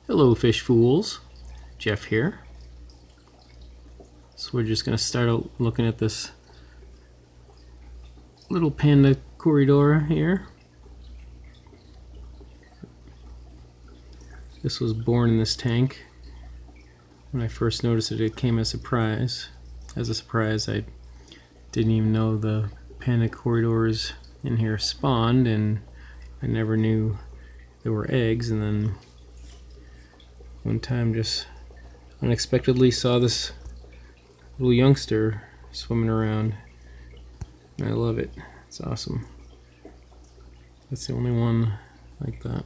Hello fish fools, Jeff here. So we're just going to start out looking at this little panda corridor here. This was born in this tank. When I first noticed it, it came as a surprise. I didn't even know the panda corridors in here spawned, and I never knew there were eggs. And then one time just unexpectedly saw this little youngster swimming around, and I love it. It's awesome. That's the only one like that,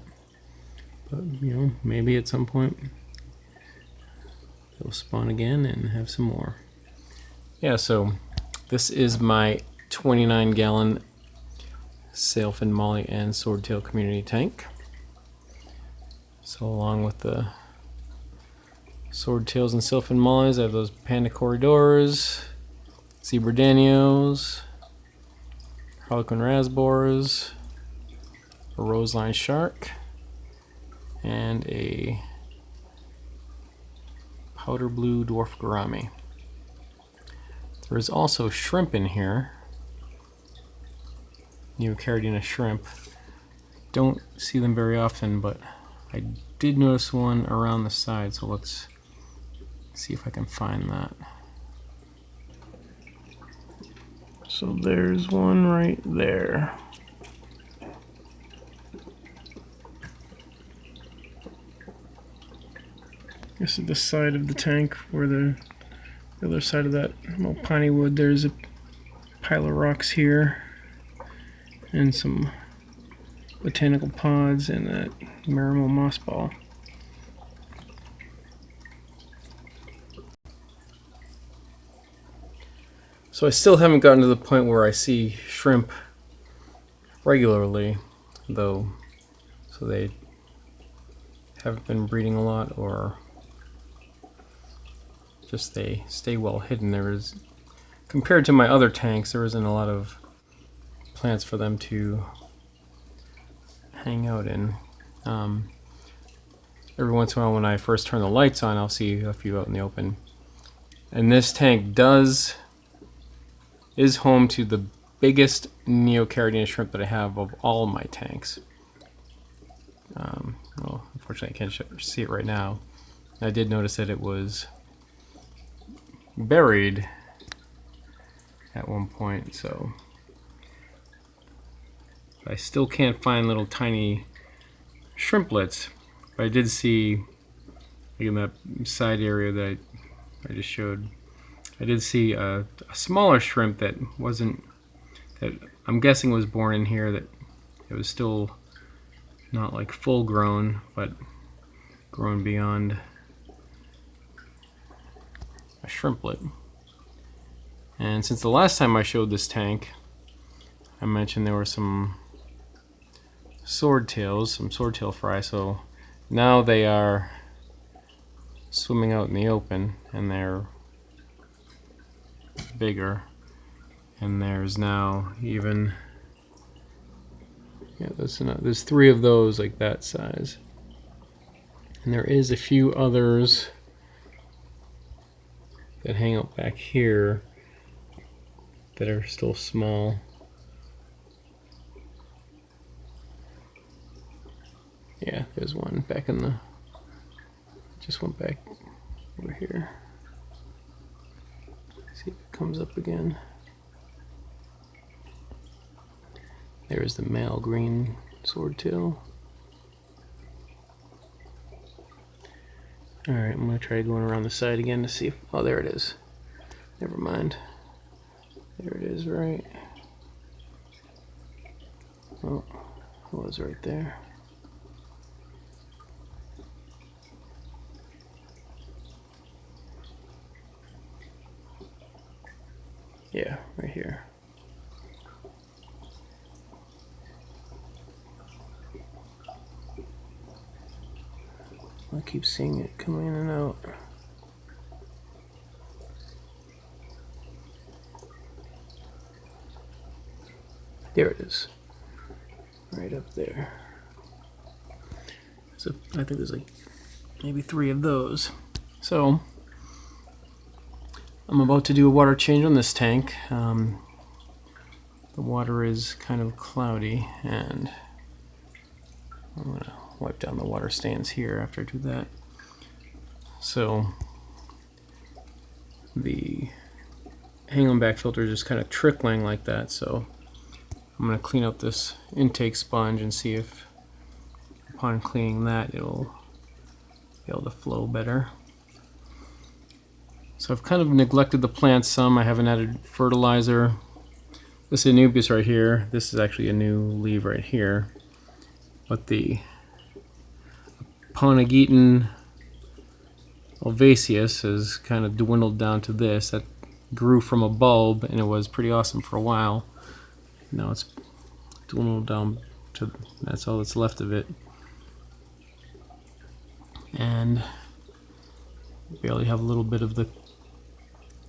but you know, maybe at some point they'll spawn again and have some more. Yeah, so this is my 29-gallon Sailfin, Molly, and Swordtail community tank. So along with the Swordtails and Sailfin Mollies, I have those panda corridors, zebra danios, harlequin rasbors, a roseline shark, and a powder blue dwarf gourami. There is also shrimp in here, Neocaridina shrimp. Don't see them very often, but I did notice one around the side, so let's see if I can find that. So there's one right there. This is the side of the tank where the other side of that little piney wood, there's a pile of rocks here and some botanical pods and that Marimo moss ball. So I still haven't gotten to the point where I see shrimp regularly, though, so they haven't been breeding a lot, or just they stay well hidden. There is, compared to my other tanks, there isn't a lot of plants for them to hang out in. Every once in a while when I first turn the lights on, I'll see a few out in the open. And this tank is home to the biggest Neocaridina shrimp that I have of all my tanks. Well, unfortunately I can't see it right now. I did notice that it was buried at one point, so I still can't find little tiny shrimplets, but I did see, like in that side area that I just showed, I did see a smaller shrimp that I'm guessing was born in here, that it was still not like full grown, but grown beyond a shrimplet. And since the last time I showed this tank, I mentioned there were some swordtail fry, so now they are swimming out in the open, and they're bigger, and there's now even, yeah, there's 3 of those like that size, and there is a few others that hang out back here that are still small. Yeah, there's one back in the, just went back over here. See if it comes up again. There's the male green swordtail. Alright, I'm going to try going around the side again to see if, oh, there it is. Never mind. There it is, right. Oh, it was right there. Yeah, right here. I keep seeing it coming in and out. There it is. Right up there. So I think there's like maybe 3 of those. So I'm about to do a water change on this tank. The water is kind of cloudy, and I'm going to wipe down the water stains here after I do that. So the hang-on back filter is just kind of trickling like that, so I'm going to clean up this intake sponge and see if upon cleaning that it'll be able to flow better. So I've kind of neglected the plants some. I haven't added fertilizer. This Anubias right here, this is actually a new leaf right here, but the Ponageton Alvaceus has kind of dwindled down to this. That grew from a bulb and it was pretty awesome for a while. Now it's dwindled down to, that's all that's left of it. And barely have a little bit of the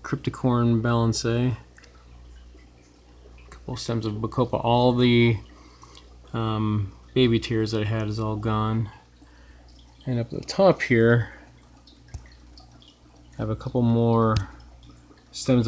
Cryptocorn Balancea. A couple stems of Bacopa. All the baby tears that I had is all gone. And up at the top here, I have a couple more stems of